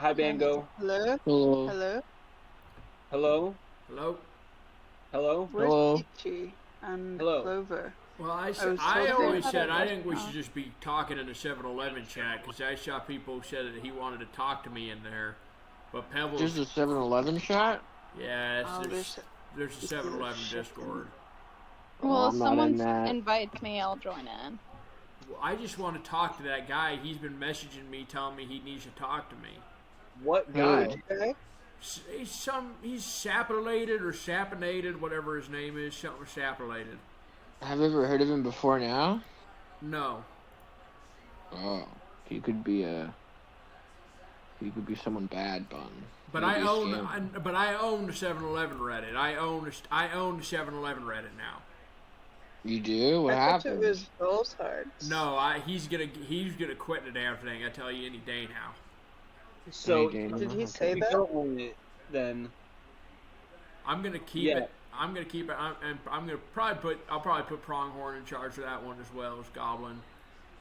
Hi, Bango. Hello? Hello. Hello? Hello? Hello? Hello? Where's Hello. Peachy and Hello? Clover? Well, I was I talking. always at said a I think we should restaurant. just be talking in the 7-Eleven chat because I saw people said that he wanted to talk to me in there. But There's Pebbles, a 7-Eleven chat? yeah, Oh, there's a this is a 7-Eleven shit. Discord. Oh, Well, if I'm not in someone that. invites me, I'll join in. Well, I just want to talk to that guy. He's been messaging me, telling me he needs to talk to me. What Who? guy? Okay. He's sapilated or sapinated, whatever his name is, something sapilated. Have you ever heard of him before now? No, Oh. He could be someone bad, Bun. but He could I be a own scammer. I own the 7-Eleven Reddit. I own the 7-Eleven Reddit now. You do? What I thought it happened? was False Hearts. No, he's gonna quit the damn thing. I tell you any day now. So, Any day Did now? he Okay. say if you that? don't own it, then I'm gonna keep Yeah. it. I'm gonna keep it. I'm gonna I'll probably put Pronghorn in charge of that one as well as Goblin.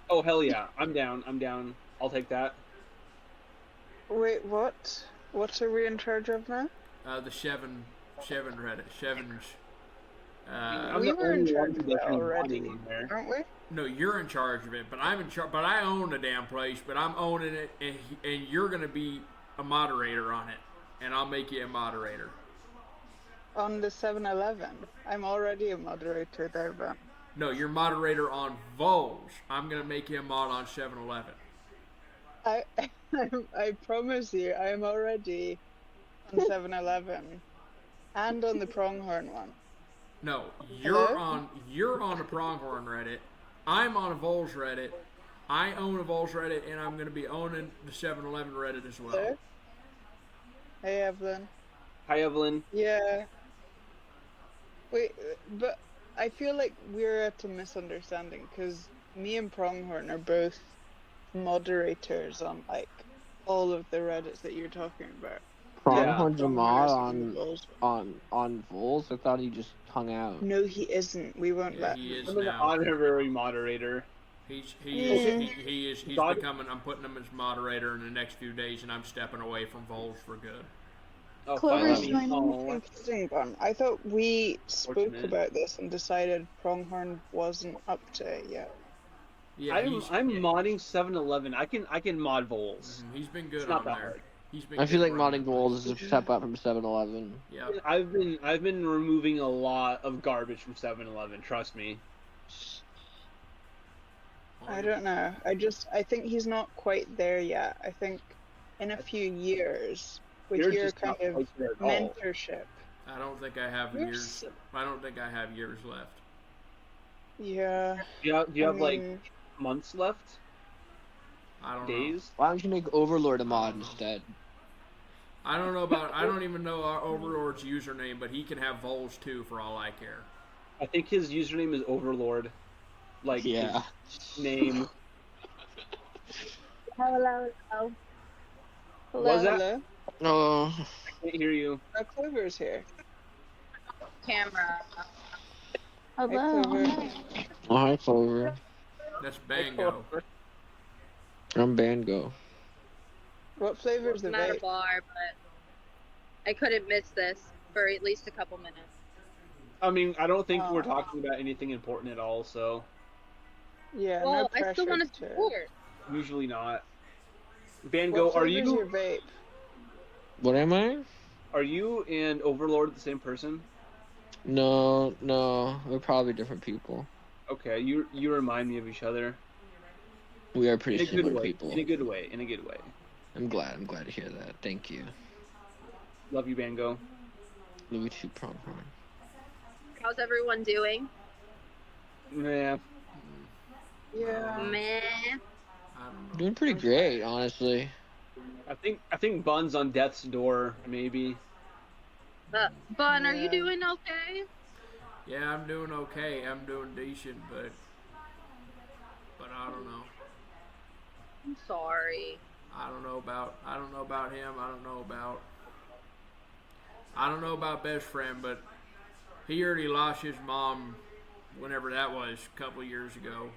oh hell yeah, I'm down. I'm down. I'll take that. Wait, what? What are we in charge of now? The seven Reddit sevens. I'm We the were in only charge one of who that doesn't be already, modding in there. aren't we? No, you're in charge of it, but I'm in charge. But I own the damn place. But I'm owning it, and you're gonna be a moderator on it, and I'll make you a moderator. On the 7-Eleven. I'm already a moderator there, but No, you're moderator on Vols. I'm gonna make you a mod on 7-Eleven. I I promise you, I'm already on 7-Eleven and on the Pronghorn one. No, Hello? you're on the Pronghorn Reddit. I'm on a Vols Reddit. I own a Vols Reddit, and I'm gonna be owning the 7-Eleven Reddit as well. Hello? Hey, Evelyn. Hi, Evelyn. Yeah. Wait, but I feel like we're at a misunderstanding because me and Pronghorn are both moderators on like all of the Reddits that you're talking about. Pronghorn's a mod Pronghorn is on the Vols one. on Vols? I thought he just hung out. No, he isn't. We won't Yeah, let he him. is I'm an now. honorary moderator. He's God- becoming. I'm putting him as moderator in the next few days, and I'm stepping away from Vols for good. Oh, Clover's finally. joining. Oh, Confusing one. I thought we spoke Fortunate. about this and decided Pronghorn wasn't up to it yet. Yeah, I'm modding 7-Eleven. I can mod Vols. He's been good It's not on that there. hard. He's been. I feel good like running modding that Vols is place. a step up from 7-Eleven. Yep. I've been removing a lot of garbage from 7-Eleven. Trust me. I don't know. I think he's not quite there yet. I think in a few years, with You're your just kind not of quite there at all. mentorship. I don't think I have You're years. I don't think I have years left. Yeah. Do you have like mean, months left? I don't know. Days? Why don't you make Overlord a mod instead? I don't know about. I don't even know our Overlord's username, but he can have Vols too, for all I care. I think his username is Overlord. Like Yeah. his name. Hello. hello, Was that- hello. Oh. I can't hear you. Oh, Clover's here. Camera. Hi, Hello. Clover. Oh, hi, Clover. That's Bango. I'm Bango. What flavor's the I'm at a vape? bar, but I couldn't miss this for at least a couple minutes. I mean, I don't think we're Oh. talking about anything important at all, so Yeah, Well, no pressure. I still want to support. usually not. Bango, What are flavor's your you vape? What am I? and Overlord the same person? No, we're probably different people. Okay, you remind me of each other. We are In pretty a good similar way. people. In a good way. In a good way. I'm glad to hear that. Thank you. Love you, Bango. Louis too, Pronghorn. How's everyone doing? Yeah. Yeah. Meh. I don't know. Doing pretty great, honestly. I think Bun's on death's door, maybe. Bun, are you Yeah. doing okay? Yeah, I'm doing okay. I'm doing decent, but I don't know. I'm sorry. I don't know about him. I don't know about best friend, but he already lost his mom whenever that was, a couple years ago.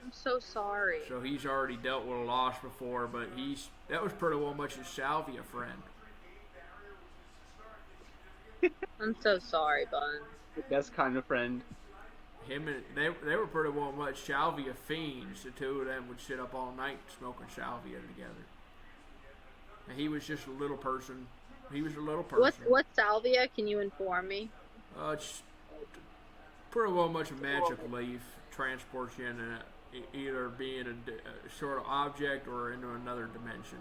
I'm so sorry. So he's already dealt with a loss before, but that was pretty well much his salvia friend. I'm so sorry, Bun. Best kind of friend. Him and they were pretty well much salvia fiends. The two of them would sit up all night smoking salvia together. And he was just a little person. He was a little person. What's salvia? Can you inform me? It's pretty well much a magic leaf transports you in either being a sort of object or into another dimension.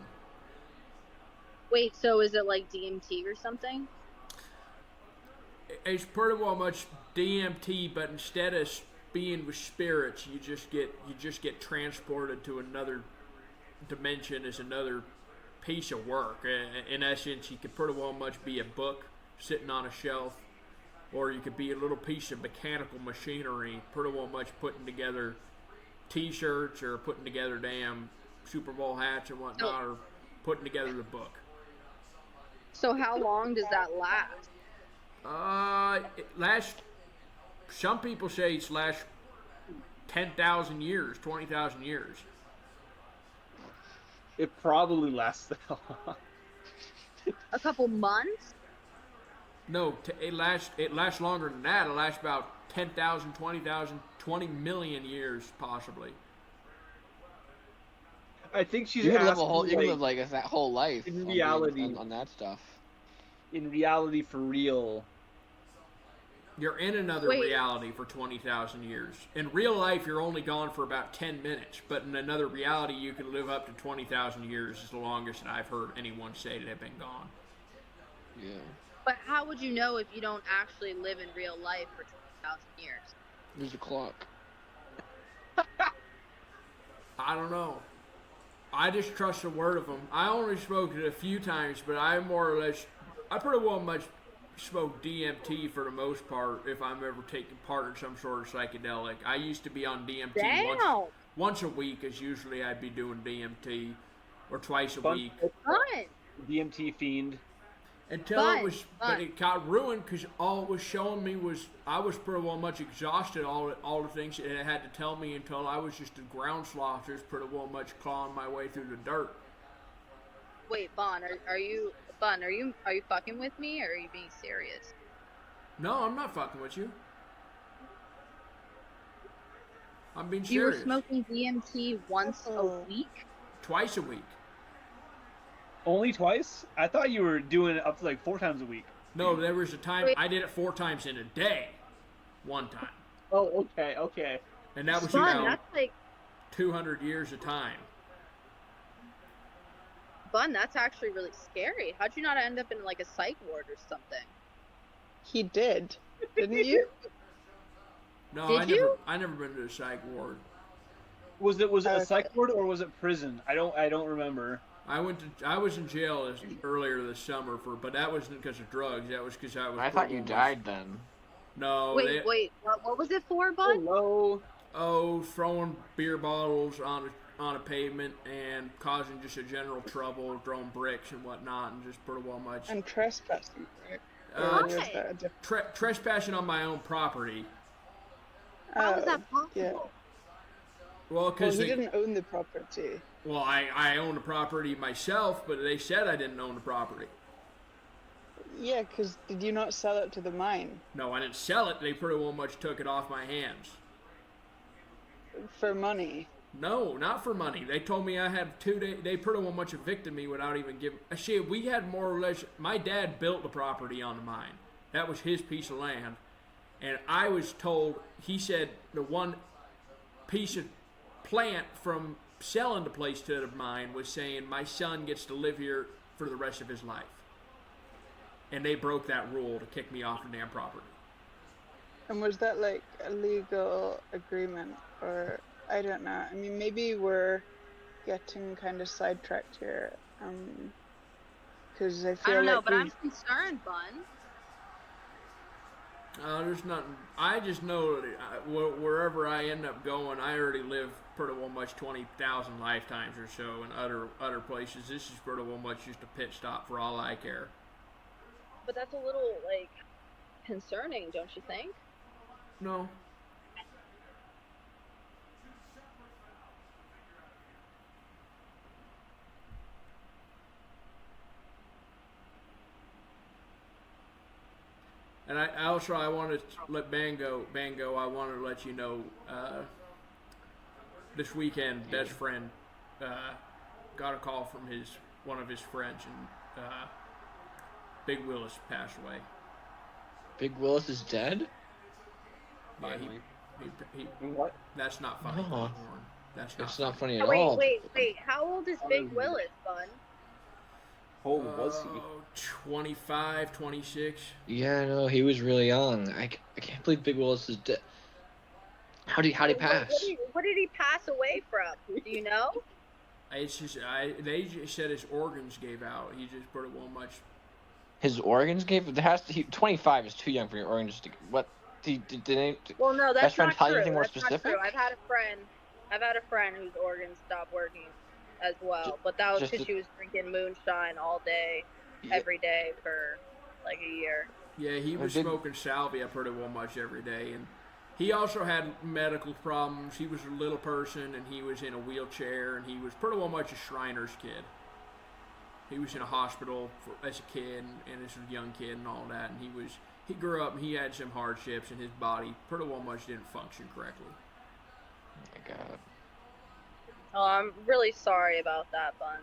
Wait, so is it like DMT or something? It's pretty well much DMT, but instead of being with spirits, you just get transported to another dimension as another piece of work. In essence, you could pretty well much be a book sitting on a shelf, or you could be a little piece of mechanical machinery, pretty well much putting together T-shirts or putting together damn Super Bowl hats and whatnot, or putting together the book. So how long does that last? Some people say it's last 10,000 years, 20,000 years. It probably lasts that long. A couple months? No, it lasts longer than that. It lasts about 10,000, 20,000, 20 million years, possibly. I think she's You can live asking, you can live like that whole life in on reality. on that stuff. in reality, for real. You're in another reality for 20,000 years. In real life, you're only gone for about 10 minutes, but in another reality, you can live up to 20,000 years. Is the longest that I've heard anyone say that they've been gone. Yeah. But how would you know if you don't actually live in real life for 20,000 years? There's a clock. I don't know. I just trust the word of them. I only smoked it a few times, but I pretty well much smoke DMT for the most part if I'm ever taking part in some sort of psychedelic. I used to be on DMT once a week, as usually I'd be doing DMT, or twice a week. Fun. DMT fiend. But it got ruined because all it was showing me was I was pretty well much exhausted all the things it had to tell me until I was just a ground sloth, just pretty well much clawing my way through the dirt. Wait, Bun, are you fucking with me, or are you being serious? No, I'm not fucking with you. I'm being You were serious. smoking DMT once a week? Twice a week. Only twice? I thought you were doing it up to like 4 times a week. No, there was a time I did it 4 times in a day. One time. Oh, okay. And that was Bun, about that's like 200 years of time. Bun, that's actually really scary. How'd you not end up in like a psych ward or something? He did, didn't you? No, Did I never been to a psych ward. Was it Okay. a psych ward or was it prison? I don't remember. I was in jail earlier this summer but that wasn't because of drugs. That was because I thought you died then. No. Wait, what was it for, Bun? Hello. Throwing beer bottles on a pavement and causing just a general trouble, throwing bricks and whatnot, and just pretty well much And trespassing, right? Uh, Or was that a different... trespassing on my own property. How is that Oh, possible? yeah. Well, Well, because he didn't own the property. Well, I own the property myself, but they said I didn't own the property. Yeah, because did you not sell it to the mine? No, I didn't sell it. They pretty well much took it off my hands. For money. No, not for money. They told me I had 2 days. They pretty well much evicted me without even giving. See, we had more or less. My dad built the property on the mine. That was his piece of land, and I was told. He said the one piece of plant from selling the place to the mine was saying my son gets to live here for the rest of his life, and they broke that rule to kick me off the damn property. And was that like a legal agreement, or I don't know. I mean, maybe we're getting kind of sidetracked here. Because I feel I don't know, like but I'm concerned, Bun. There's nothing. I just know that wherever I end up going, I already live pretty well much 20,000 lifetimes or so in other places. This is pretty well much just a pit stop for all I care. But that's a little, like, concerning, don't you think? No. And I also I want to let Bango. I wanted to let you know this weekend, best friend got a call from one of his friends, and Big Willis passed away. Big Willis is dead? Yeah, Finally. he What? that's not funny. Oh. Warren. That's not. It's not funny Oh, at wait, all. wait. How old is Big Willis, Bun? How old was he? 25, 26. Yeah, no, he was really young. I can't believe Big Willis is dead. How'd he pass? What did he pass away from? Do you know? It's just they just said his organs gave out. He just pretty well much. His organs gave. 25 is too young for your organs to. What? Did they? Well, no, Best that's friend not tell you true. anything more That's not specific? true. I've had a friend whose organs stopped working as well, but that was Just because to- she was drinking moonshine all day, every day for like a year. Yeah, he was did- smoking salvia pretty well much every day, and he also had medical problems. He was a little person, and he was in a wheelchair, and he was pretty well much a Shriner's kid. He was in a hospital as a kid and as a young kid and all that, and he grew up and he had some hardships, and his body pretty well much didn't function correctly. Oh my God. Oh, I'm really sorry about that, Bun.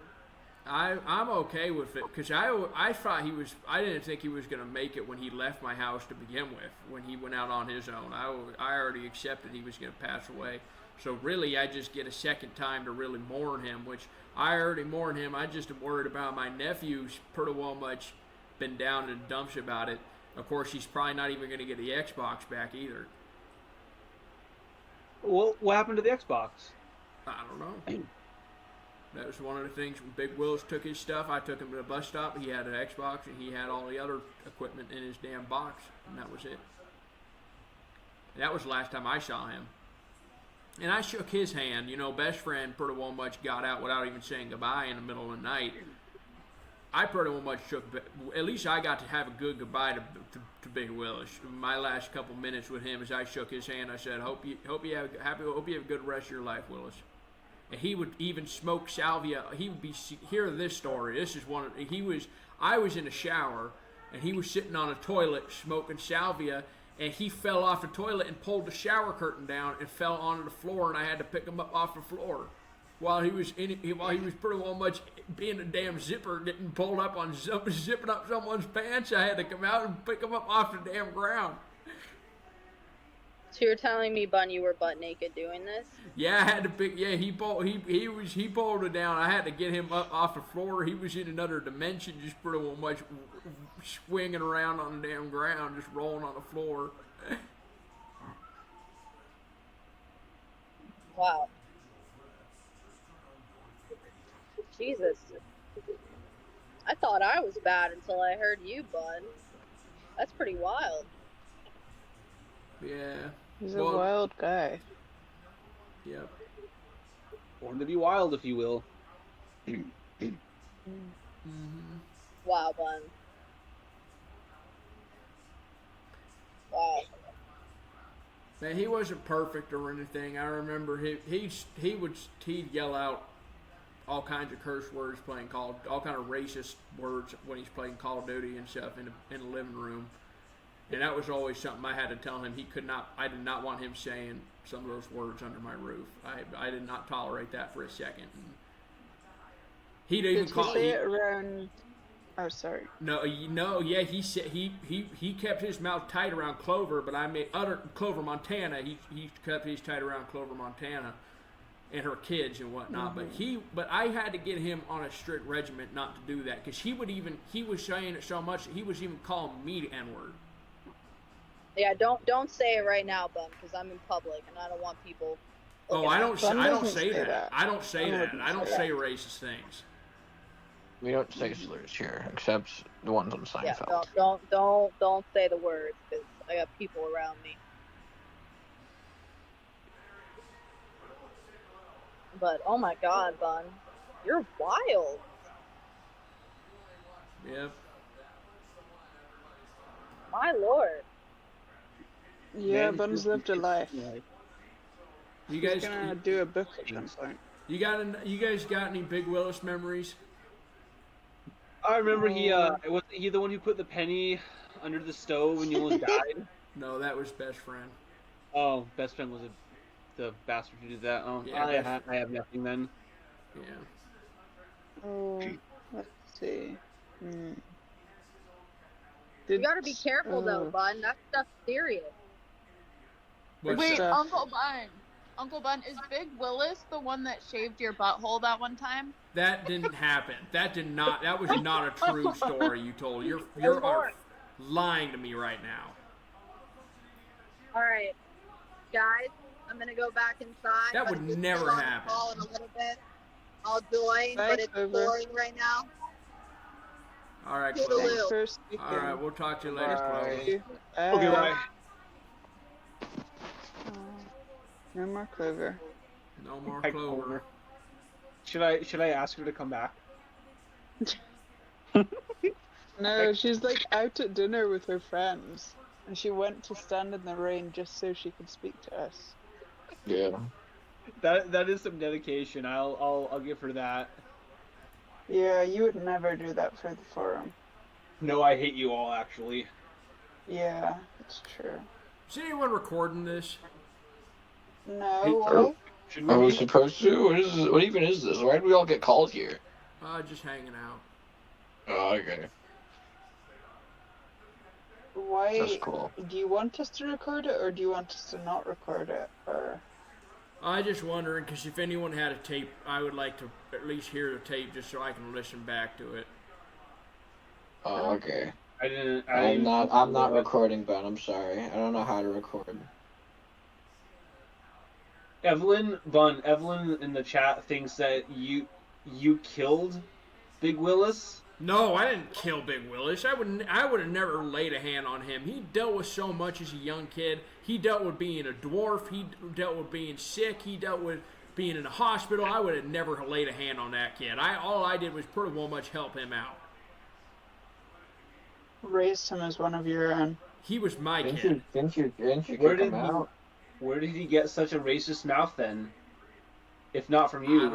I'm okay with it because I thought I didn't think he was going to make it when he left my house to begin with. When he went out on his own, I already accepted he was going to pass away. So really, I just get a second time to really mourn him, which I already mourned him. I just am worried about my nephew's pretty well much been down in the dumps about it. Of course, he's probably not even going to get the Xbox back either. What happened to the Xbox? I don't know. That was one of the things when Big Willis took his stuff. I took him to the bus stop. He had an Xbox and he had all the other equipment in his damn box, and that was it. And that was the last time I saw him. And I shook his hand. You know, best friend pretty well much got out without even saying goodbye in the middle of the night. I pretty well much shook. At least I got to have a good goodbye to Big Willis. My last couple minutes with him, as I shook his hand, I said, "Hope you have a good rest of your life, Willis." And he would even smoke salvia. He would be hear this story. This is one. I was in the shower, and he was sitting on a toilet smoking salvia, and he fell off the toilet and pulled the shower curtain down and fell onto the floor, and I had to pick him up off the floor. While he was pretty well much being a damn zipper, getting pulled up on zipping up someone's pants, I had to come out and pick him up off the damn ground. So you're telling me, Bun, you were butt naked doing this? Yeah, I had to pick. Yeah, he pulled it down. I had to get him up off the floor. He was in another dimension, just pretty well much swinging around on the damn ground, just rolling on the floor. Wow. Jesus. I thought I was bad until I heard you, Bun. That's pretty wild. Yeah. He's a wild guy. Yep. Born to be wild, if you will. Wow, Bun. Wow. Man, he wasn't perfect or anything. I remember he'd yell out all kinds of curse words playing all kind of racist words when he's playing Call of Duty and stuff in the living room. And that was always something I had to tell him. I did not want him saying some of those words under my roof. I did not tolerate that for a second. And he'd even Did he call say it around? Oh, sorry. No, yeah, he said he kept his mouth tight around Clover, but Clover Montana. He kept his tight around Clover Montana and her kids and whatnot. But I had to get him on a strict regiment not to do that, because he was saying it so much that he was even calling me the N-word. Yeah, don't say it right now, Bun, because I'm in public and I don't want people. Oh, I don't Bun say doesn't that. say that. I don't say Bun that. wouldn't I don't say say racist things. We don't say slurs here, except the ones on Yeah, Seinfeld. don't say the words, because I got people around me. But oh my God, Bun, you're wild. Yep. My lord. Yeah, Man, Bun's lived a life. You He's guys, gonna do a book at some point. you guys got any Big Willis memories? I remember was he the one who put the penny under the stove and you almost died? No, that was best friend. Oh, best friend was the bastard who did that. Oh, Yeah, I have nothing then. Yeah. Oh, let's see. You gotta be careful though, bud. That stuff's serious. What's Wait, that? Uncle Bun. Uncle Bun, is Big Willis the one that shaved your butthole that one time? That didn't happen. That did not. That was not a true story you told. You're lying to me right now. All right, guys, I'm gonna go back inside. That but would just never chill on the happen. call in a little bit. I'll join, but Thanks, it's Uber. boring right now. All right, Toodaloo. Chloe. Thanks for speaking. All right, we'll talk to you later, Bye. Chloe. Okay, bye. No more Clover. No more Hi, Clover. Should I ask her to come back? No, she's like out at dinner with her friends, and she went to stand in the rain just so she could speak to us. Yeah. That is some dedication. I'll give her that. Yeah, you would never do that for the forum. No, I hate you all actually. Yeah, it's true. Is anyone recording this? No, Hey, why? Should Are we we be? supposed to? What is this? What even is this? Why did we all get called here? Just hanging out. Oh, okay. Why? That's cool. Do you want us to record it, or do you want us to not record it? Or I just wondering, because if anyone had a tape, I would like to at least hear the tape just so I can listen back to it. Oh, okay. I didn't. I'm not recording, Ben. I'm sorry. I don't know how to record. Evelyn in the chat thinks that you killed Big Willis. No, I didn't kill Big Willis. I would have never laid a hand on him. He dealt with so much as a young kid. He dealt with being a dwarf. He dealt with being sick. He dealt with being in a hospital. I would have never laid a hand on that kid. All I did was pretty well much help him out. raised him as one of your own. He was my Didn't kid. you Where kick him did he- out? Where did he get such a racist mouth then? If not from you. I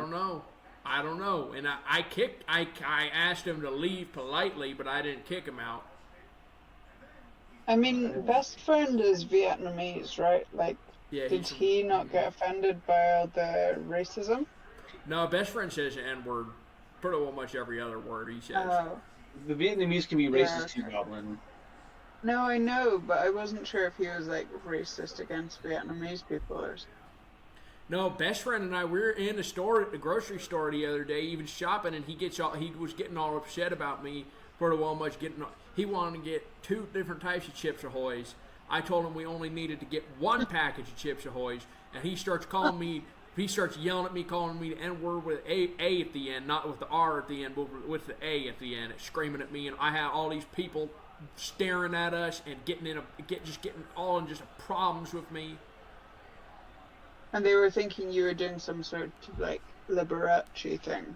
don't know. And I asked him to leave politely, but I didn't kick him out. I mean, best friend is Vietnamese, right? Like, Yeah, did he not get offended by all the racism? No, best friend says the N-word pretty well much every other word he says. The Vietnamese can be Yeah, racist too, okay. Goblin. No, I know, but I wasn't sure if he was like racist against Vietnamese people or something. No, best friend and I, we were in the store, the grocery store the other day, even shopping, and he was getting all upset about me pretty well much he wanted to get 2 different types of Chips Ahoy's. I told him we only needed to get 1 package of Chips Ahoy's, and he starts yelling at me, calling me the N-word with A at the end, not with the R at the end, but with the A at the end, screaming at me, and I had all these people staring at us and getting all in just problems with me. And they were thinking you were doing some sort of like Liberace thing.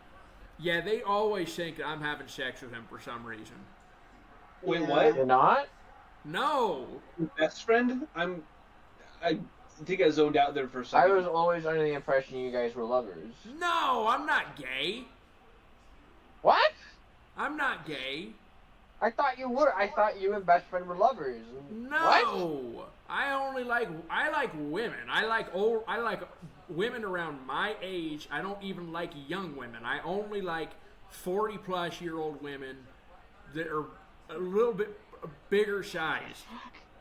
Yeah, they always think that I'm having sex with him for some reason. Wait, Yeah. what? You're not? No. Best friend? I think I zoned out there for a I second. was always under the impression you guys were lovers. No, I'm not gay. What? I'm not gay. I thought you were. I thought you and best friend were lovers. No. What? I like women. I like women around my age. I don't even like young women. I only like 40-plus-year-old women that are a little bit bigger size.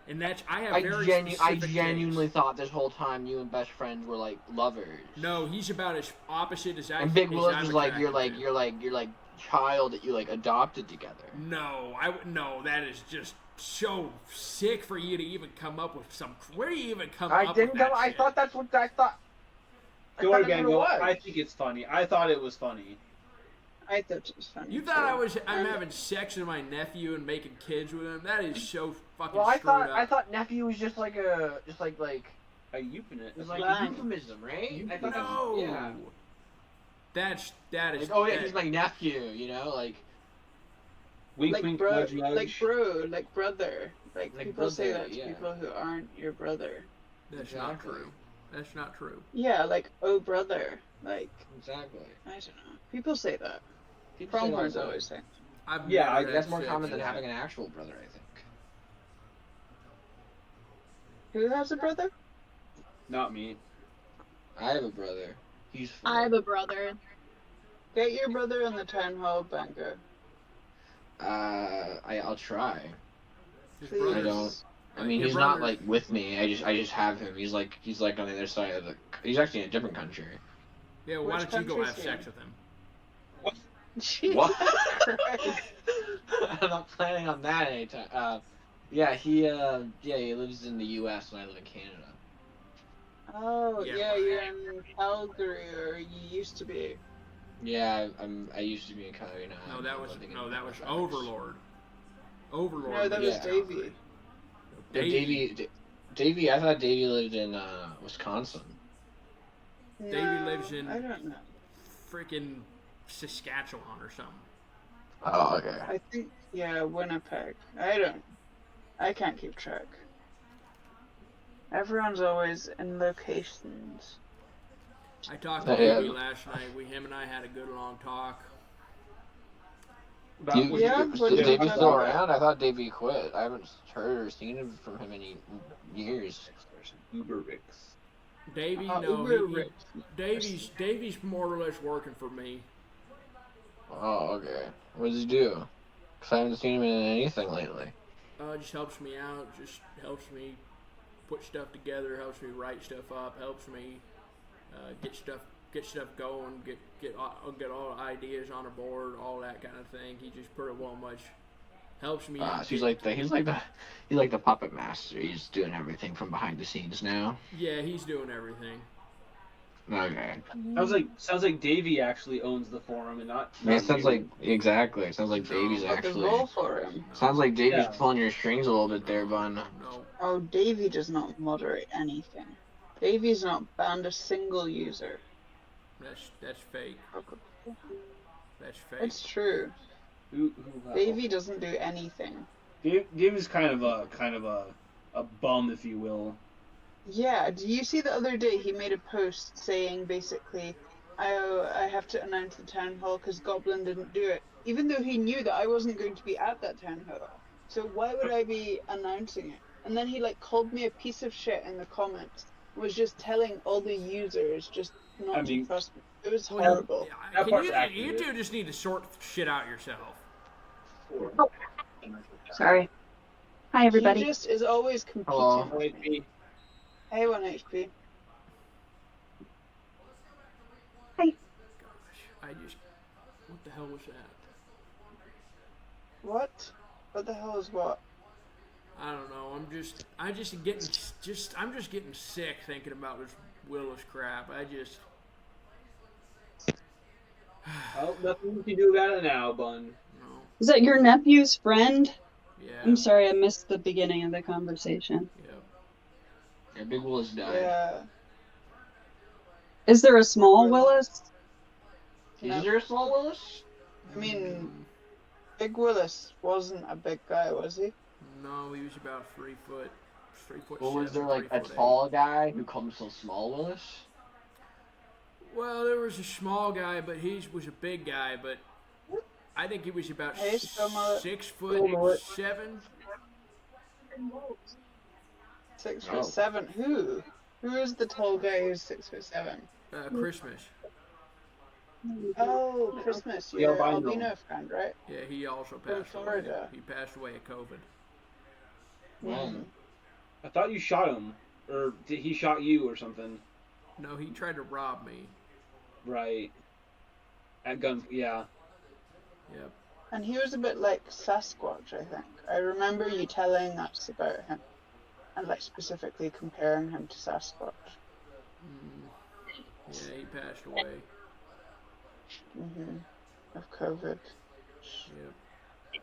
And that's I genuinely thought this whole time you and best friends were like lovers. No, he's about as opposite as I. And Big as Willis I'm was like attracted you're like child that you like adopted together. No, that is just so sick for you to even come up with some. Where do you even come I up didn't with that know. I shit? thought that's what I thought. Go thought again, that's what go. it was. I think it's funny. I thought it was funny. I thought it was funny. You thought I'm having sex with my nephew and making kids with him? That is so fucking Well, I screwed thought up. nephew was just like A euphemism. it was like Slang. a euphemism, right? I thought No. yeah. That is. Like, oh yeah, that- he's my nephew, you know, like Wink, like wink, bro, nudge, nudge. like bro, like brother. Like Like people say brother, that to yeah. people who aren't your brother. That's not Exactly. true. That's not true. Yeah, like oh brother. Like exactly. I don't know. People say that. People say Pronghorns that all the always say. I've Yeah, never time. had That's more sex common than with- having an actual brother, I think. Who has a brother? Not me. I have a brother. He's 4. I have a brother. Get your brother on the town hall, Bango. I'll try. His Please. I don't. I mean, Your he's not brother- like with me. I just have him. He's like on the other side of the. He's actually in a different country. Yeah, why Which don't you go country's have he sex in? with him? Jesus What? Christ. I'm not planning on that anytime. Yeah, he lives in the U.S. and I live in Canada. Oh, Yeah. yeah, you're in Calgary, or you used to be. Yeah, I used to be in Calgary now. No, I'm that was living in Overlord. Halifax. Overlord. No, that was Yeah. Davey. Davey, I thought Davey lived in Wisconsin. Davey lives in- I don't know. Freaking Saskatchewan or something. Oh, okay. I think, yeah, Winnipeg. I can't keep track. Everyone's always in locations. I talked to Yeah. Davey last night. Him and I had a good long talk. About You, what Yeah, you- what do you Davey's wanna still talk around? I thought Davey quit. I haven't heard or seen from him in years. Uber Ricks. Davey, no, Uber he, Rich. Davey's more or less working for me. Oh, okay. What does he do? Because I haven't seen him in anything lately. Just helps me out. Just helps me put stuff together. Helps me write stuff up. Helps me get stuff going. Get all the ideas on a board. All that kind of thing. He just pretty well much helps me. So he's like the puppet master. He's doing everything from behind the scenes now. Yeah, he's doing everything. Okay. Sounds like Davey actually owns the forum and not. Yeah, it sounds you. like exactly. It sounds like No, Davey's But the actually. role for him. Sounds like Davey's Yeah. pulling your strings a little bit there, Bun. No, Oh, Davey does not moderate anything. Davey's not banned a single user. that's fake. That's fake. It's true. Who Davey doesn't do anything. Davey's kind of a bum, if you will. Yeah, do you see the other day he made a post saying basically, I have to announce the town hall because Goblin didn't do it, even though he knew that I wasn't going to be at that town hall. So why would I be announcing it? And then he like called me a piece of shit in the comments. Was just telling all the users just not to trust me. It was horrible. That part's You accurate. two just need to sort shit out yourself. Sorry. Hi, everybody. He just is always competing Hello. with me. Hey, 1 HP. Gosh, what the hell was that? What? What the hell is what? I don't know. I'm just getting sick thinking about this Willis crap. Well, nothing you can do about it now, Bun. No. Is that your nephew's friend? Yeah. I'm sorry, I missed the beginning of the conversation. Yeah. Yeah, Big Willis died. Yeah. Is there a small Willis? No. Is there a small Willis? I mean, Big Willis wasn't a big guy, was he? No, he was about 3 foot. 3 foot. Well, was 7, there like 3 a foot tall guy who comes from small Willis? 8. Well, there was a small guy, but he was a big guy. But I think he was about Hey, Stomach. 6 foot Stomach. 7. 6'7". Who? Who is the tall guy who's 6'7"? Christmas. Oh, Christmas. The Your albino. albino friend, right? Yeah, he also From passed away. Florida. He passed away of COVID. When? I thought you shot him, or did he shot you or something? No, he tried to rob me. Right. At gun. Yeah. Yep. And he was a bit like Sasquatch, I think. I remember you telling us about him. And like specifically comparing him to Sasquatch. Yeah, he passed away. Of COVID. Yep.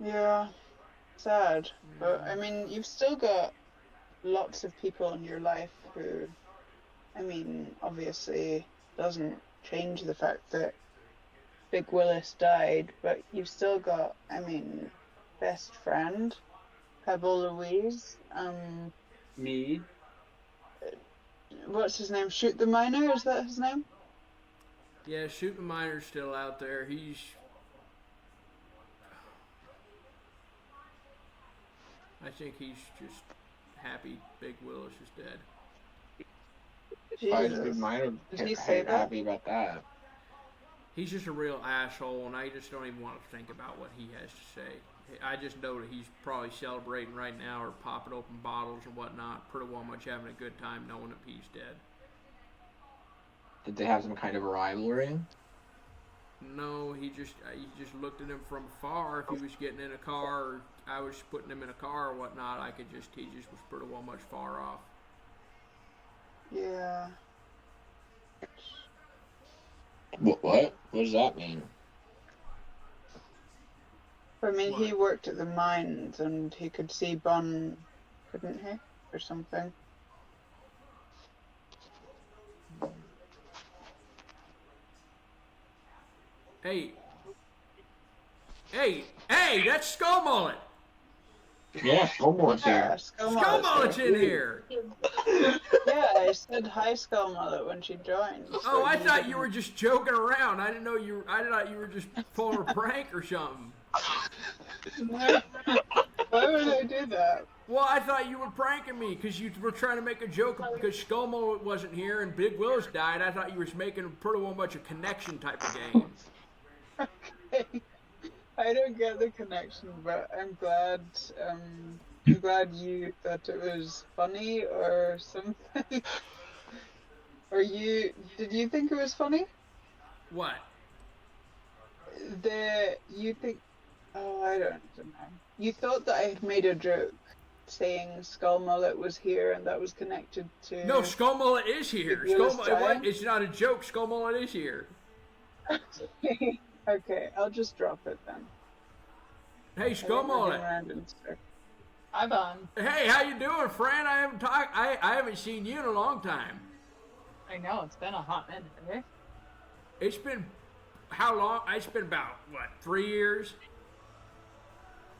Yeah. Sad. But I mean, you've still got lots of people in your life who, I mean, obviously doesn't change the fact that Big Willis died, but you've still got, I mean, best friend, Pebble Louise, Me. what's his name? Shoot the Miner, is that his name? Yeah, Shoot the Miner's still out there. I think he's just happy Big Willis is dead. Probably Jesus. mine Did he say that? happy about that. He's just a real asshole, and I just don't even want to think about what he has to say. I just know that he's probably celebrating right now or popping open bottles and whatnot, pretty well much having a good time knowing that he's dead. Did they have some kind of a rivalry? No, he just looked at him from afar. If he was getting in a car or I was putting him in a car or whatnot, he just was pretty well much far off. Yeah. What? What does that mean? I mean, What? he worked at the mines and he could see Bun, couldn't he? Or something. Hey, that's Skull Mullet! Yeah, Skullmullet's Yeah, here. Skull Skull Mullet's Mullet's in here! Yeah, I said hi, Skull Mullet, when she joined. so Oh, I thought you didn't- were just joking around. I didn't know you. I thought you were just pulling a prank or something. No. Why would I do that? Well, I thought you were pranking me because you were trying to make a joke because Skull Mullet wasn't here and Big Willis died. I thought you were making pretty well much a connection type of game. Okay. I don't get the connection, but I'm glad you thought it was funny or something. Or did you think it was funny? What? You think, oh, I don't know. You thought that I had made a joke saying Skull Mullet was here and that was connected to... No, Skull Mullet is here. Big Willis Skull Mullet, what? dying? It's not a joke. Skull Mullet is here. Okay, I'll just drop it then. Hey, I Skull don't wanna Mullet. hang around and stuff. Hi, Bun. Hey, how you doing, friend? I haven't seen you in a long time. I know, it's been a hot minute, eh? It's been how long? It's been about 3 years.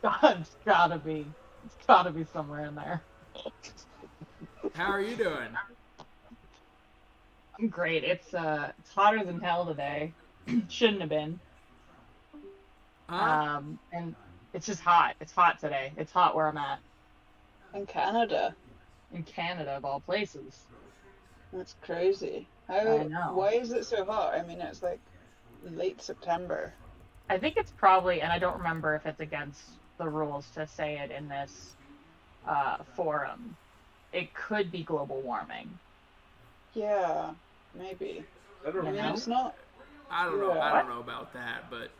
God, it's gotta be somewhere in there. How are you doing? I'm great. It's hotter than hell today. Shouldn't have been. Huh? And it's just hot. It's hot today. It's hot where I'm at. In Canada. In Canada, of all places. That's crazy. How? I know. Why is it so hot? I mean, it's like late September. I think it's probably, and I don't remember if it's against the rules to say it in this forum, it could be global warming. Yeah, maybe. I don't I mean, know. it's not. I don't know. Yeah. I don't know about that, but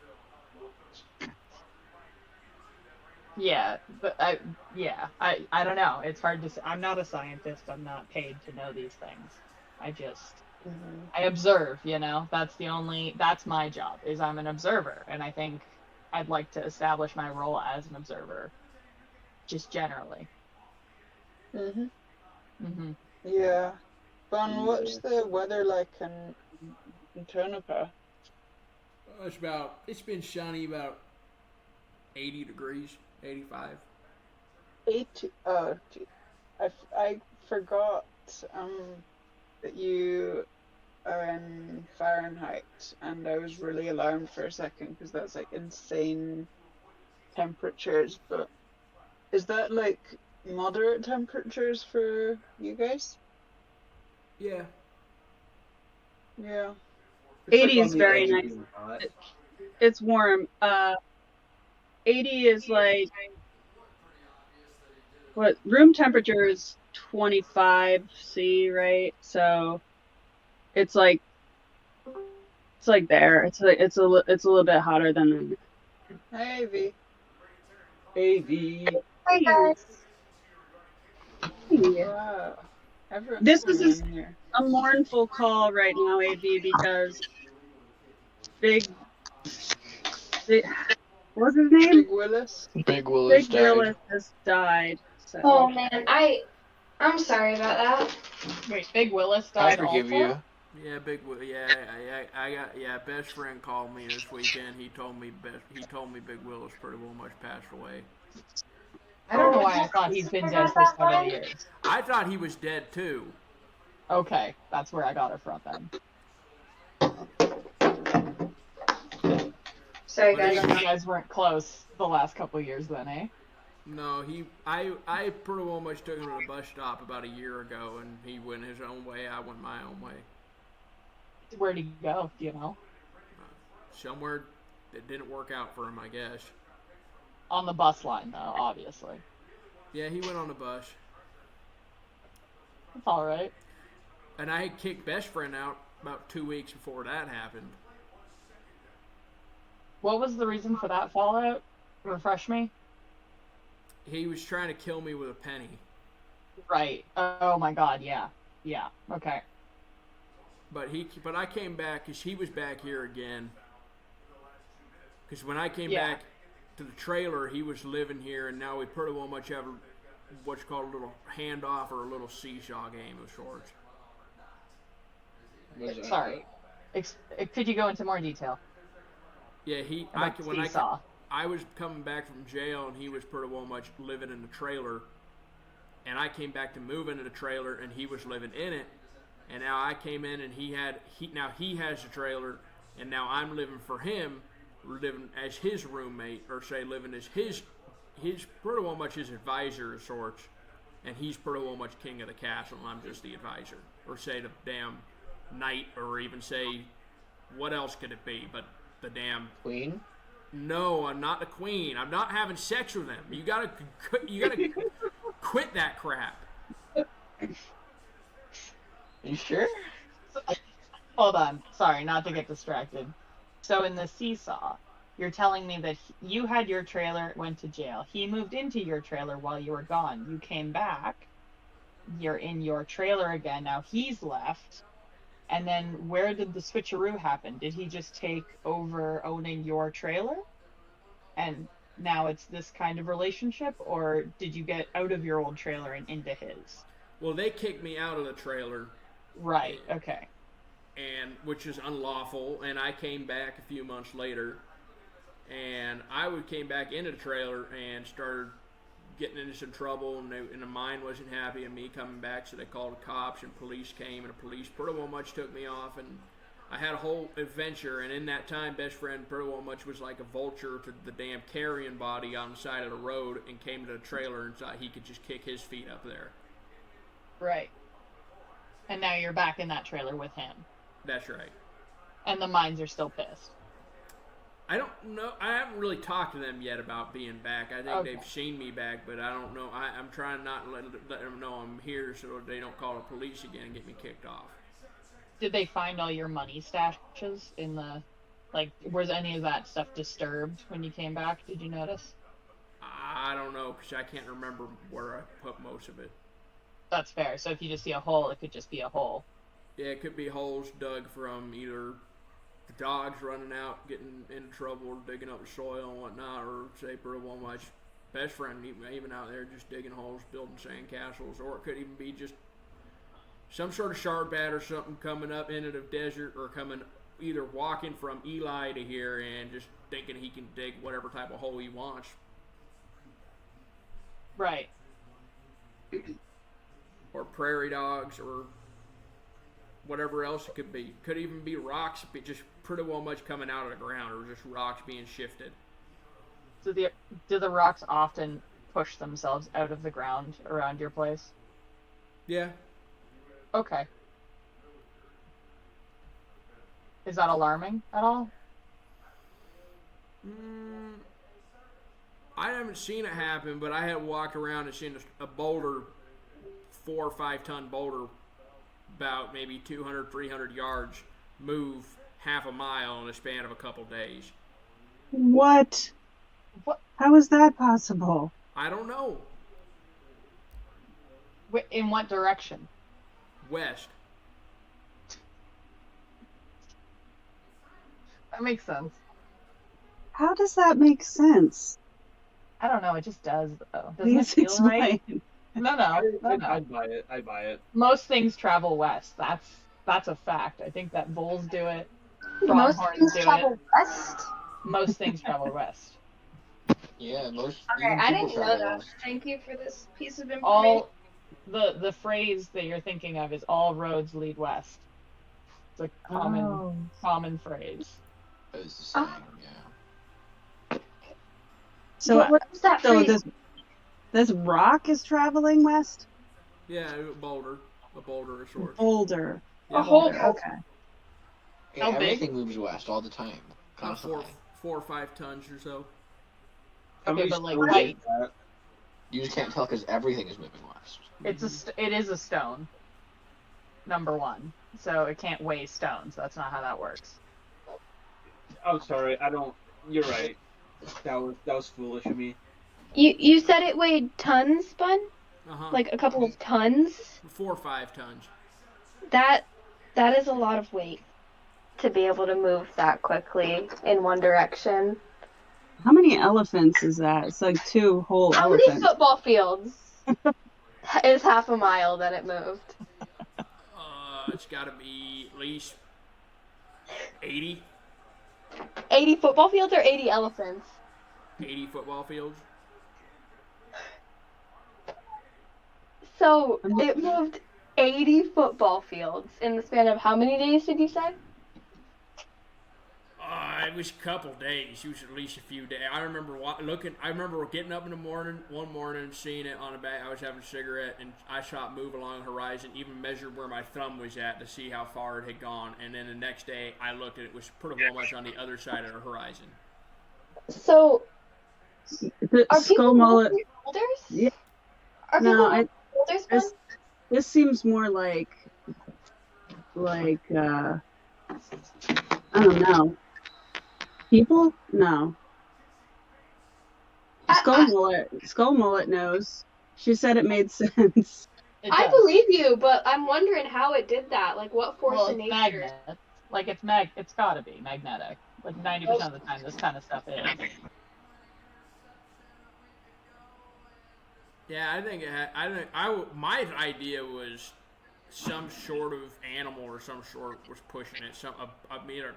Yeah, but I don't know. It's hard to say. I'm not a scientist. I'm not paid to know these things. I observe, that's my job, is I'm an observer. And I think I'd like to establish my role as an observer, just generally. Yeah. Bun, what's the weather like in Tonopah? it's been sunny, about 80 degrees, 85. 80. Oh, gee. I forgot that you are in Fahrenheit, and I was really alarmed for a second because that's like insane temperatures. But is that like moderate temperatures for you guys? Yeah. Yeah. It's 80 on is the very edge of nice. being hot. It's warm. 80 is like what room temperature is 25 C, right? So it's like there. It's a little bit hotter than Hey, V. Hey, V. Wow. Everyone's This coming is in here. a mournful call right now, AV, because what's his name? Big Willis. Big Willis Big Willis has died. So. Oh man, I'm sorry about that. Wait, Big Willis I died forgive also? you. Yeah, best friend called me this weekend. He told me Big Willis pretty well much passed away. I don't know why I thought he's been dead for so many years. I thought he was dead too. Okay, that's where I got it from then. Sorry But I guys. guess you guys weren't close the last couple years then, eh? No, I pretty well much took him to the bus stop about a year ago, and he went his own way. I went my own way. Where'd he go? Do you know? Somewhere that didn't work out for him, I guess. On the bus line, though, obviously. Yeah, he went on the bus. That's all right. And I had kicked best friend out about 2 weeks before that happened. What was the reason for that fallout? Refresh me. He was trying to kill me with a penny. Right. Oh my God. Yeah. Yeah. Okay. But I came back because he was back here again. Because when I came Yeah. back to the trailer, he was living here, and now we pretty well much have what's called a little handoff or a little seesaw game of sorts. Sorry. Could you go into more detail? Yeah, About seesaw. I was coming back from jail, and he was pretty well much living in the trailer. And I came back to move into the trailer, and he was living in it. And now I came in, and he has the trailer, and now I'm living for him, living as his roommate, or say living as his pretty well much his advisor of sorts. And he's pretty well much king of the castle, and I'm just the advisor, or say the damn knight, or even say what else could it be but the damn Queen? No, I'm not the queen. I'm not having sex with him. You gotta quit that crap. You sure? Hold on. Sorry, not to get distracted. So in the seesaw, you're telling me that you had your trailer, went to jail. He moved into your trailer while you were gone. You came back. You're in your trailer again. Now he's left. And then where did the switcheroo happen? Did he just take over owning your trailer? And now it's this kind of relationship? Or did you get out of your old trailer and into his? Well, they kicked me out of the trailer. Right, okay. And which is unlawful, and I came back a few months later, and I came back into the trailer and started getting into some trouble, and the mine wasn't happy of me coming back, so they called the cops, and police came, and the police pretty well much took me off, and I had a whole adventure, and in that time, best friend pretty well much was like a vulture to the damn carrion body on the side of the road, and came to the trailer and thought he could just kick his feet up there. Right. And now you're back in that trailer with him. That's right. And the mines are still pissed. I don't know. I haven't really talked to them yet about being back. I think Okay. they've seen me back, but I don't know. I'm trying not to let them know I'm here so they don't call the police again and get me kicked off. Did they find all your money stashes in the... Like, was any of that stuff disturbed when you came back? Did you notice? I don't know, because I can't remember where I put most of it. That's fair. So if you just see a hole, it could just be a hole. Yeah, it could be holes dug from either the dogs running out, getting in trouble, digging up the soil and whatnot, or say pretty well much best friend even out there just digging holes, building sand castles, or it could even be just some sort of shard bat or something coming up into the desert, or coming either walking from Eli to here and just thinking he can dig whatever type of hole he wants. Right. Or prairie dogs, or whatever else it could be. Could even be rocks, just pretty well much coming out of the ground, or just rocks being shifted. So do the rocks often push themselves out of the ground around your place? Yeah. Okay. Is that alarming at all? I haven't seen it happen, but I had walked around and seen a boulder, 4 or 5 ton boulder, about maybe 200, 300 yards, move half a mile in a span of a couple days. What? What? How is that possible? I don't know. In what direction? West. That makes sense. How does that make sense? I don't know. It just does, though. Doesn't Please it feel right? explain. No. I'd buy it. I'd buy it. Most things travel west. That's a fact. I think that bulls do it. Most Pronghorns things do travel it. west. Most things travel west. Yeah, most. Okay, even I people didn't know travel that. west. Thank you for this piece of information. All the phrase that you're thinking of is all roads lead west. It's a common phrase. It's the same, yeah. So, what does that so phrase? This rock is traveling west? Yeah, a boulder of sorts. Boulder. Yeah, A whole. Okay. Yeah, How big? everything moves west all the time. about Constantly. 4 or 5 tons or so. How Okay, many but, like, stones height. is that? You just can't tell because everything is moving west. It is a stone. Number one, so it can't weigh stones. That's not how that works. I'm sorry, I don't. You're right. That was foolish of me. You said it weighed tons, Bun? Uh-huh. Like a couple of tons? 4 or 5 tons. That is a lot of weight to be able to move that quickly in one direction. How many elephants is that? It's like 2 whole How many elephants. football fields is half a mile that it moved? It's got to be at least 80 80 football fields or 80 elephants? 80 football fields. So it moved 80 football fields in the span of how many days did you say? It was a couple days. It was at least a few days. I remember I remember getting up in the morning, one morning, seeing it on the back. I was having a cigarette, and I saw it move along the horizon. Even measured where my thumb was at to see how far it had gone. And then the next day, I looked at it. It was pretty well much on the other side of the horizon. So The are skull people mullet. moving boulders? Yeah. Are people No, moving boulders? Bun? this seems more like I don't know. People? No. Skull mullet knows. She said it made sense. It I does. believe you, but I'm wondering how it did that. Like, what force Well, in it's nature? magnet. Like it's gotta be magnetic. Like 90% of the time, this kind of stuff is. Yeah, I think it had. My idea was some sort of animal or some sort was pushing it.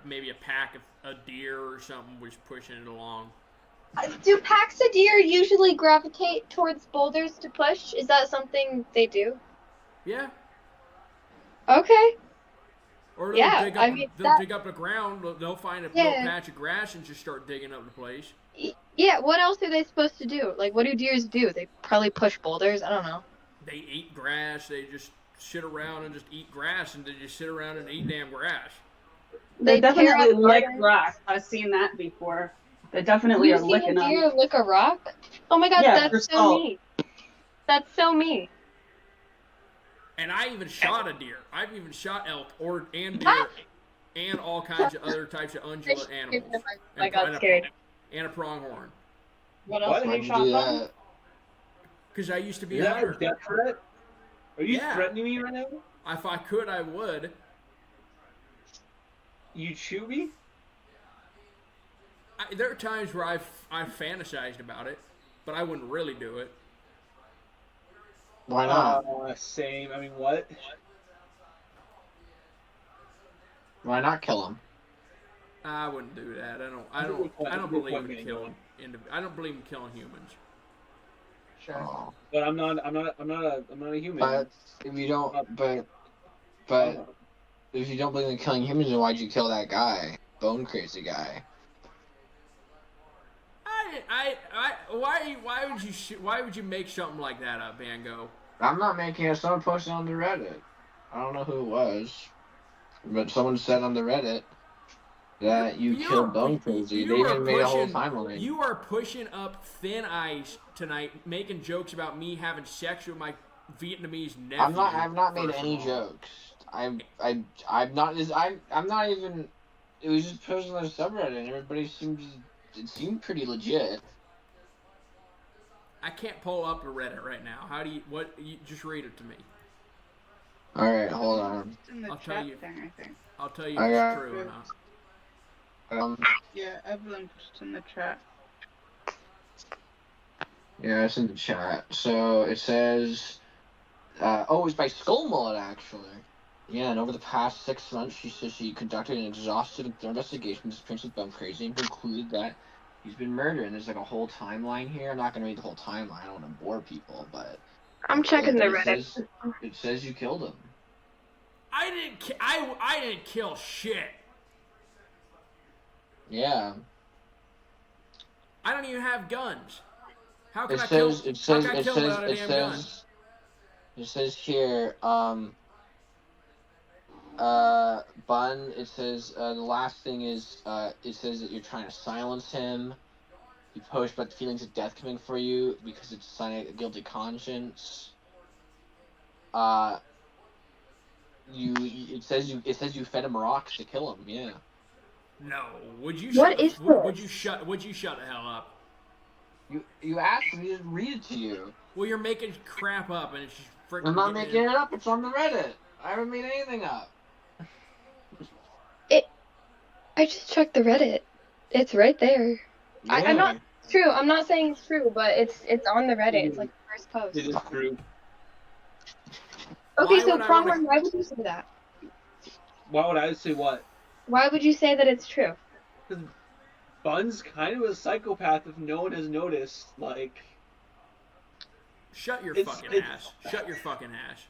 Maybe a pack of a deer or something was pushing it along. Do packs of deer usually gravitate towards boulders to push? Is that something they do? Yeah. Okay. Or they'll Yeah, dig up. I mean, they'll dig up the ground. They'll find a little Yeah. patch of grass and just start digging up the place. Yeah, what else are they supposed to do? Like, what do deers do? They probably push boulders? I don't know. They eat grass. They just sit around and just eat grass, and they just sit around and eat damn grass. They tear definitely up lick boulders. rock. I've seen that before. They definitely You've are seen licking a them. deer lick a rock? Oh my god, Yeah, for that's so salt. me. That's so me. And I even shot a deer. I've even shot elk and deer and all kinds of other types of ungulate animals. I got scared. And a pronghorn. What else What? have Why'd you you shot do Bun? that? Because I used to be Is a that a hunter. death threat? Are you Yeah. threatening me right now? If I could, I would. You chew me? There are times where I've fantasized about it, but I wouldn't really do it. Why not? Same. I mean, what? Why not kill him? I wouldn't do that. I don't believe in killing. I don't believe in killing humans. Sure. Oh. But I'm not a human. But if you don't, but if you don't believe in killing humans, then why'd you kill that guy, bone crazy guy? Why would you make something like that up, Van Gogh? I'm not making it. Someone posted on the Reddit. I don't know who it was, but someone said on the Reddit that you killed Bone Crazy. They even made a whole timeline. You are pushing up thin ice tonight, making jokes about me having sex with my Vietnamese nephew. I've not made first of any all. jokes. I'm not even. It was just posted on the subreddit, and everybody seemed pretty legit. I can't pull up the Reddit right now. How do you? Just read it to me. All right, hold on. It's in the I'll tell chat you. thing, I think. I'll tell you if I it's got- true or not. Yeah, Evelyn put it in the chat. Yeah, it's in the chat. So it says, it's by Skull Mullet, actually. Yeah, and over the past 6 months, she says she conducted an exhaustive investigation into Prince of Bone Crazy and concluded that he's been murdered. And there's like a whole timeline here. I'm not going to read the whole timeline. I don't want to bore people, but... I'm checking the it Reddit. It says you killed him. I didn't kill shit. Yeah. I don't even have guns. How can It I kill? says, it How says, can I it kill says, without a it damn gun? says, it says here, Bun, it says, the last thing is, it says that you're trying to silence him. You post about the feelings of death coming for you because it's a sign of a guilty conscience. It says you fed him rocks to kill him, yeah. No. Would you What shut? is Would this? you shut? Would you shut the hell up? You asked me to read it to you. Well, you're making crap up, and it's just freaking. I'm not making it up, it's on the Reddit. I haven't made anything up. I just checked the Reddit. It's right there. I'm not. Yeah. It's true. I'm not saying it's true, but it's on the Reddit. It's like the first post. It is true. Okay, Why so would I Pronghorn, wanna- why would you say that? Why would I say what? Why would you say that it's true? Bun's kind of a psychopath if no one has noticed. Like, Shut your It's- fucking it's- ass. Shut your fucking ass.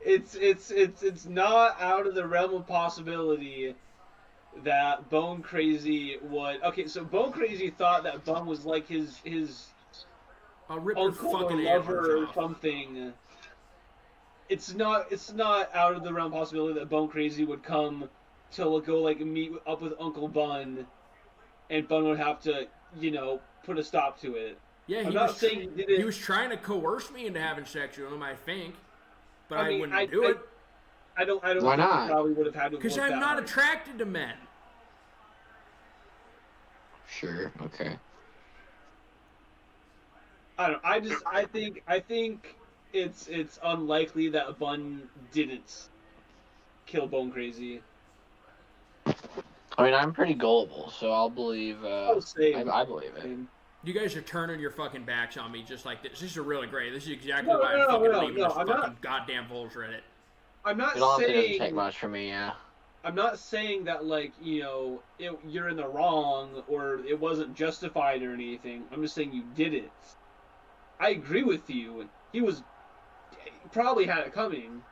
it's not out of the realm of possibility that Bone Crazy would. Okay, so Bone Crazy thought that Bun was like his I'll rip your uncle or fucking lover or antlers off. something. It's not out of the realm of possibility that Bone Crazy would come to go like meet up with Uncle Bun, and Bun would have to, put a stop to it. Yeah, I'm he not was. saying he did it. He was trying to coerce me into having sex with him, I think, but I, mean, wouldn't do it I don't Why think not? he probably would have had to because work I'm that not hard. attracted to men. Sure, okay. I don't. I think it's unlikely that Bun didn't kill Bone Crazy. I mean, I'm pretty gullible, so I'll believe, Same. I believe it. Same. You guys are turning your fucking backs on me just like this. This is really great. This is exactly No, why no, I'm fucking no, leaving no, this I'm fucking not- goddamn Vols Reddit. I'm not It honestly doesn't saying take much for me, yeah. I'm not saying that you're in the wrong or it wasn't justified or anything. I'm just saying you did it. I agree with you. He probably had it coming.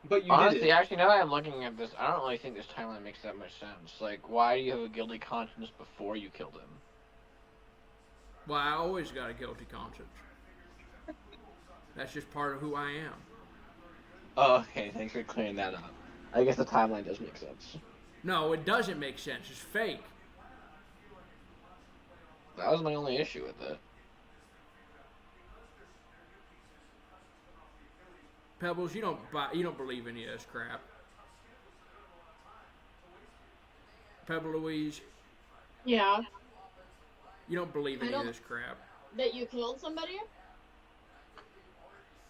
But you Honestly, did it. actually, now that I'm looking at this, I don't really think this timeline makes that much sense. Like, why do you have a guilty conscience before you killed him? Well, I always got a guilty conscience. That's just part of who I am. Oh, okay, thanks for clearing that up. I guess the timeline does make sense. No, it doesn't make sense. It's fake. That was my only issue with it. Pebbles, you don't believe any of this crap. Pebble Louise, Yeah. you don't believe I any of don't- this crap. That you killed somebody?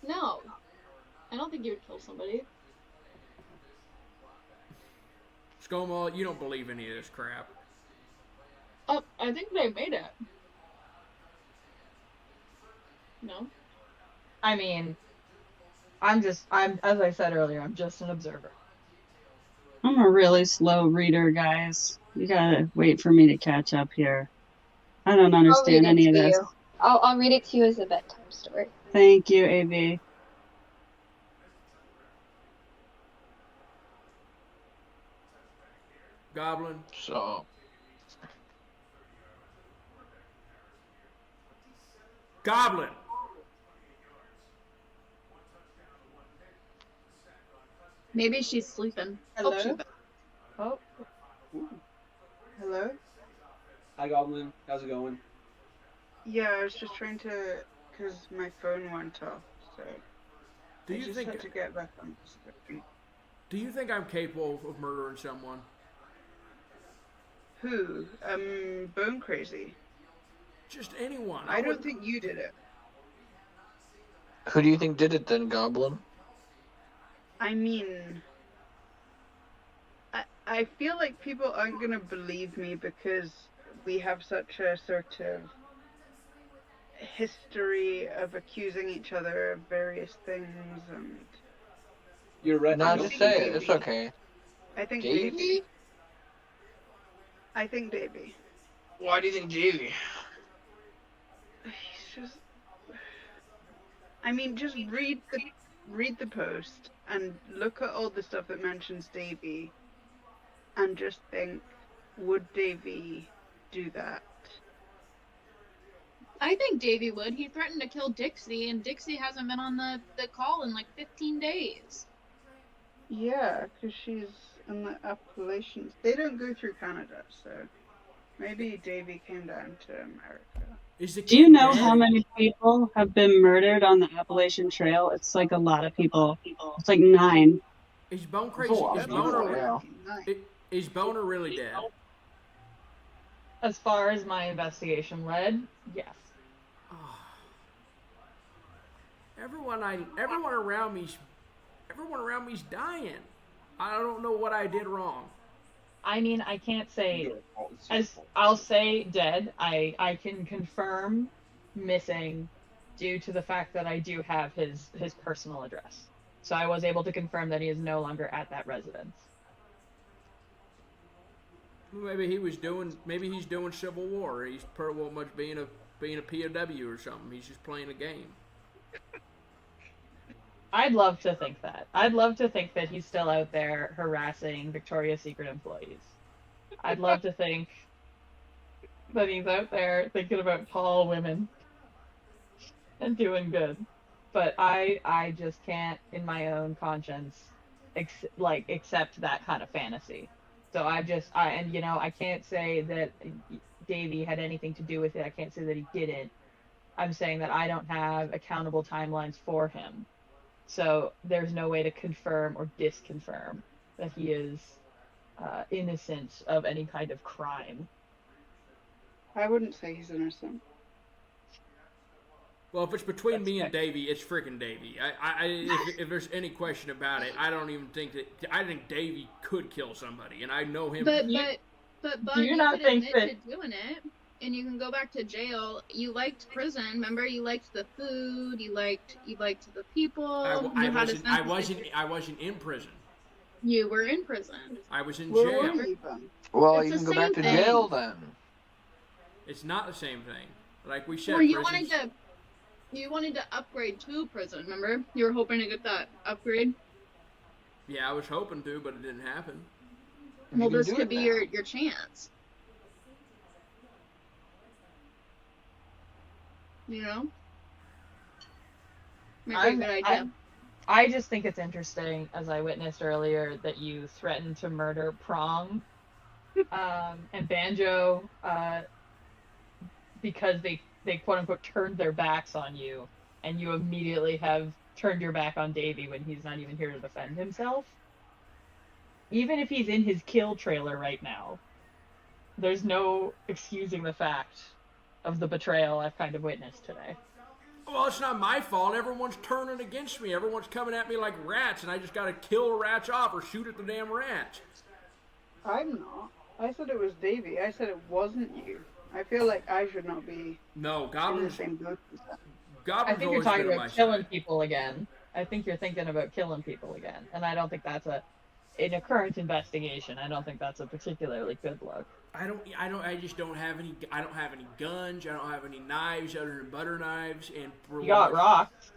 No. I don't think you would kill somebody. Skoma, you don't believe any of this crap. Oh, I think they made it. No? I mean, as I said earlier, I'm just an observer. I'm a really slow reader, guys. You gotta wait for me to catch up here. I don't I'll read understand it any of to this. you. I'll read it to you as a bedtime story. Thank you, AV. Goblin, So, Goblin. Maybe she's sleeping. Hello? Oh, Oh, Hello? Hi, Goblin. How's it going? Yeah, I was just trying to, because my phone went off, so Do I you just think? had to get back on the spectrum. Do you think I'm capable of murdering someone? Who? Bone Crazy. Just anyone. I don't wouldn't- think you did it. who do you think did it then, Goblin? I mean, I feel like people aren't gonna believe me because we have such a sort of history of accusing each other of various things, and You're right. No, I just think say it. Davey. It's okay. I think Davey? Davey. I think Davey. Why do you think Davey? He's just. I mean, just read the post and look at all the stuff that mentions Davey, and just think, would Davey do that. I think Davey would. He threatened to kill Dixie, and Dixie hasn't been on the call in like 15 days. Yeah, because she's in the Appalachians. They don't go through Canada, so maybe Davy came down to America. Do you know how many people have been murdered on the Appalachian Trail? It's like a lot of people. It's like 9. Is Bone crazy? Is Boner really dead? As far as my investigation led, yes. Everyone around me's dying. I don't know what I did wrong. I mean, I can't say, I'll say dead. I can confirm missing due to the fact that I do have his personal address. So I was able to confirm that he is no longer at that residence. Maybe he's doing Civil War. He's pretty well much being a POW or something. He's just playing a game. I'd love to think that. I'd love to think that he's still out there harassing Victoria's Secret employees. I'd love to think that he's out there thinking about tall women and doing good. But I just can't, in my own conscience, accept that kind of fantasy. So I can't say that Davey had anything to do with it. I can't say that he didn't. I'm saying that I don't have accountable timelines for him. So there's no way to confirm or disconfirm that he is innocent of any kind of crime. I wouldn't say he's innocent. Well, if it's between me and Davey, it's freaking Davey. If there's any question about it, I don't even think that. I think Davey could kill somebody, and I know him. But Bud, you could admit to doing it, and you can go back to jail. You liked prison, remember? You liked the food. You liked the people. I wasn't in prison. You were in prison. I was in jail. Well, you can go back to jail then. It's not the same thing. Like we said, well, you wanted to upgrade to prison, remember? You were hoping to get that upgrade? Yeah, I was hoping to, but it didn't happen. Well, this could be your chance. You know? Might be a good idea. I just think it's interesting, as I witnessed earlier, that you threatened to murder Prong and Banjo because they quote-unquote turned their backs on you, and you immediately have turned your back on Davey when he's not even here to defend himself. Even if he's in his kill trailer right now, there's no excusing the fact of the betrayal I've kind of witnessed today. Well, it's not my fault. Everyone's turning against me. Everyone's coming at me like rats, and I just gotta kill rats off or shoot at the damn rats. I'm not. I said it was Davey. I said it wasn't you. I feel like I should not be in the same boat as that. I think you're talking about killing people again. I think you're thinking about killing people again, and I don't think that's in a current investigation, I don't think that's a particularly good look. I just don't have any. I don't have any guns. I don't have any knives other than butter knives and. You got rocks.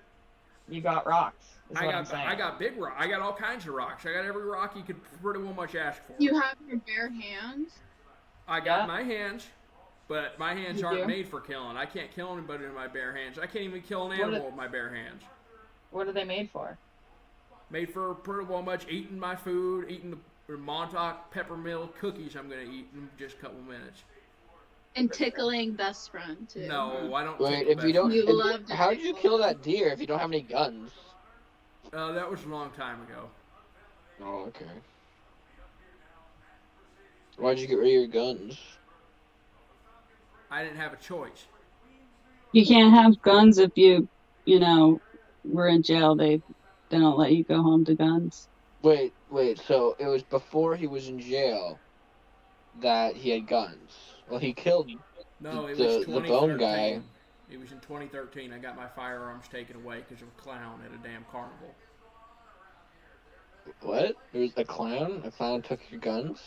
I got big rock. I got all kinds of rocks. I got every rock you could pretty well much ask for. You have your bare hands. I got my hands, but my hands aren't made for killing. I can't kill anybody with my bare hands. I can't even kill an animal with my bare hands. What are they made for? Made for pretty well much eating my food, eating the Montauk peppermill cookies I'm going to eat in just a couple minutes. And tickling best friend, too. No, I don't. Wait, if you don't... how did you kill that deer if you don't have any guns? That was a long time ago. Oh, okay. Why'd you get rid of your guns? I didn't have a choice. You can't have guns if you were in jail. They don't let you go home to guns. Wait, so it was before he was in jail that he had guns. Well, he killed the bone guy. It was in 2013. I got my firearms taken away because of a clown at a damn carnival. What? There was a clown? A clown took your guns?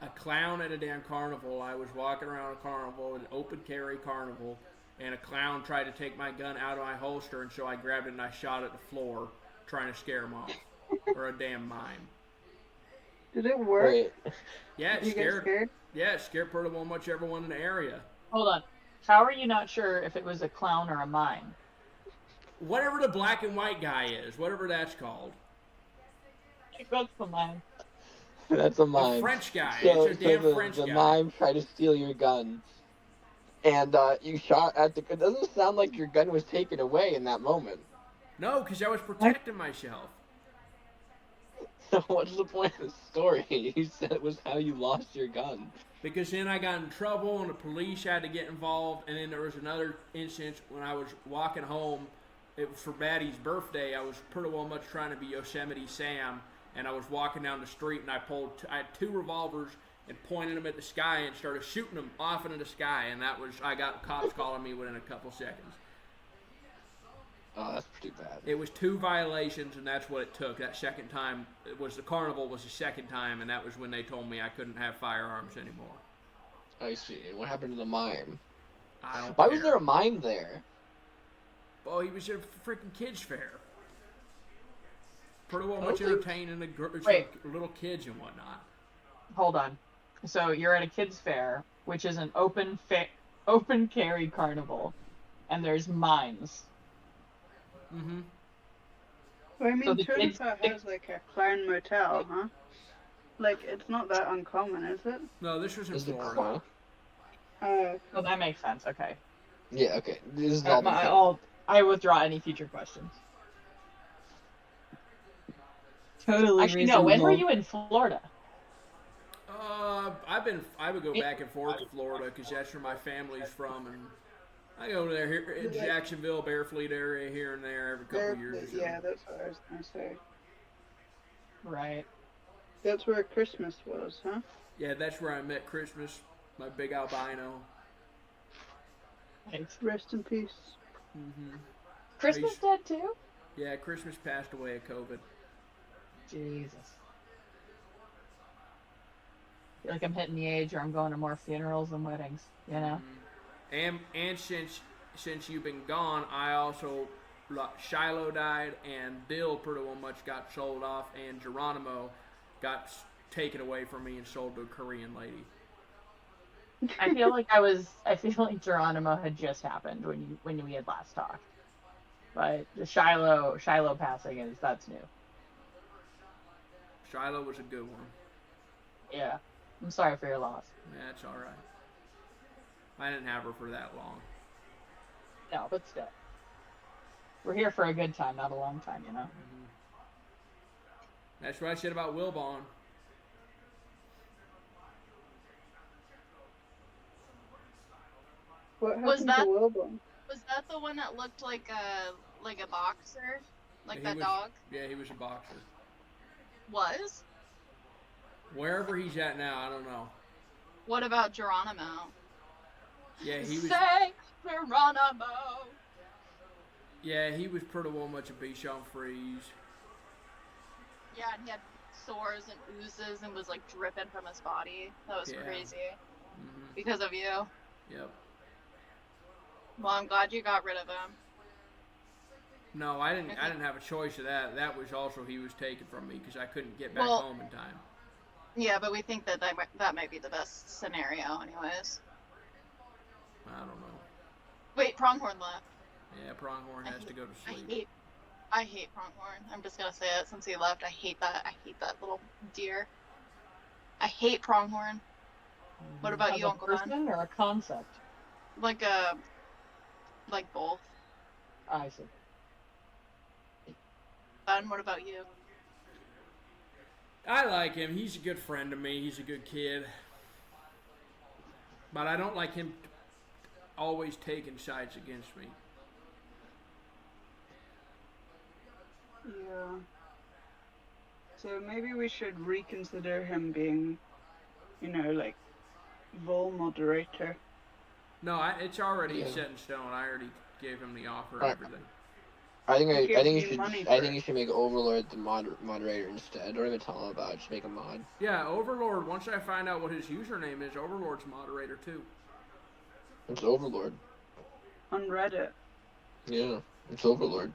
A clown at a damn carnival. I was walking around a carnival, an open carry carnival, and a clown tried to take my gun out of my holster, and so I grabbed it and I shot it at the floor, trying to scare him off. Or a damn mime. Did it work? Wait. Yeah, it scared. Yeah, it scared pretty well much everyone in the area. Hold on. How are you not sure if it was a clown or a mime? Whatever the black and white guy is, whatever that's called. That's the mime. That's a mime. A French guy. So, It's a damn French the guy. mime tried to steal your gun. And you shot at the... It doesn't sound like your gun was taken away in that moment. No, because I was protecting myself. So what's the point of the story? You said it was how you lost your gun. Because then I got in trouble and the police had to get involved. And then there was another instance when I was walking home. It was for Maddie's birthday. I was pretty well much trying to be Yosemite Sam. And I was walking down the street and I had 2 revolvers and pointed them at the sky and started shooting them off into the sky. And I got cops calling me within a couple seconds. Oh, that's pretty bad. It was 2 violations, and that's what it took. That second time, the carnival was the second time, and that was when they told me I couldn't have firearms anymore. I see. What happened to the mime? Why was there a mime there? Oh, he was at a freaking kids fair. Pretty well much entertaining the little kids and whatnot. Hold on. So you're at a kids fair, which is an open carry carnival, and there's mimes. Mm-hmm. Well, I mean, So Turnipper has like a clown motel, huh? Like, it's not that uncommon, is it? No, this was in Is it Florida. cool? Well, that makes sense. Okay. Yeah, okay. This is all I withdraw any future questions. Totally Actually, no. When were you in Florida? I would go back and forth to Florida because that's where my family's from, and I go there here in Jacksonville, Bearfleet area here and there every couple of years. Yeah, that's what I was gonna say. Right. That's where Christmas was, huh? Yeah, that's where I met Christmas, my big albino. Thanks. Rest in peace. Mm-hmm. Christmas dead too? Yeah, Christmas passed away of COVID. Jesus. I feel like I'm hitting the age where I'm going to more funerals than weddings, you know? And since you've been gone, I also Shiloh died, and Bill pretty well much got sold off, and Geronimo got taken away from me and sold to a Korean lady. I feel like Geronimo had just happened when we had last talked. But the Shiloh passing that's new. Shiloh was a good one. Yeah. I'm sorry for your loss. That's all right. I didn't have her for that long. No, but still. We're here for a good time, not a long time, you know? Mm-hmm. That's what I said about Wilbon. What Was happened that- to Wilbon? Was that the one that looked like a boxer? Like Yeah, that dog? Yeah, he was a boxer. Was? Wherever he's at now, I don't know. What about Geronimo? Yeah, he was. Say Geronimo! Yeah, he was pretty well much a Bichon Frise. Yeah, and he had sores and oozes and was like dripping from his body. That was Yeah. crazy. Mm-hmm. Because of you. Yep. Well, I'm glad you got rid of him. No, I didn't have a choice of that. That was also he was taken from me because I couldn't get back Well- home in time. Yeah, but we think that might be the best scenario, anyways. I don't know. Wait, Pronghorn left. Yeah, Pronghorn has to go to sleep. I hate Pronghorn. I'm just gonna say it since he left. I hate that little deer. I hate Pronghorn. What about As you, a Uncle Ben? person or a concept? Like both. I see. Ben, what about you? I like him. He's a good friend to me. He's a good kid. But I don't like him always taking sides against me. Yeah. So maybe we should reconsider him being, like, Vol moderator. No, it's already Yeah. set in stone. I already gave him the offer and Right. everything. I think He gives you you should money for I think it. you should make Overlord the moderator instead. Don't even tell him about it. Just make a mod. Yeah, Overlord, once I find out what his username is, Overlord's moderator too. It's Overlord. On Reddit. Yeah, it's Overlord.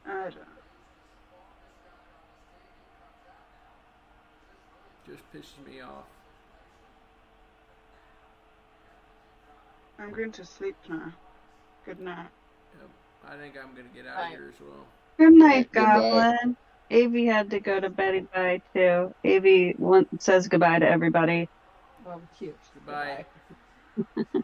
I don't know. Just pisses me off. I'm going to sleep now. Good night. Yep. I think I'm gonna get out of here as well. Good night, Goodbye. Goblin. Avi had to go to bed by too. Avi says goodbye to everybody. Well, cute. Goodbye. Goodbye.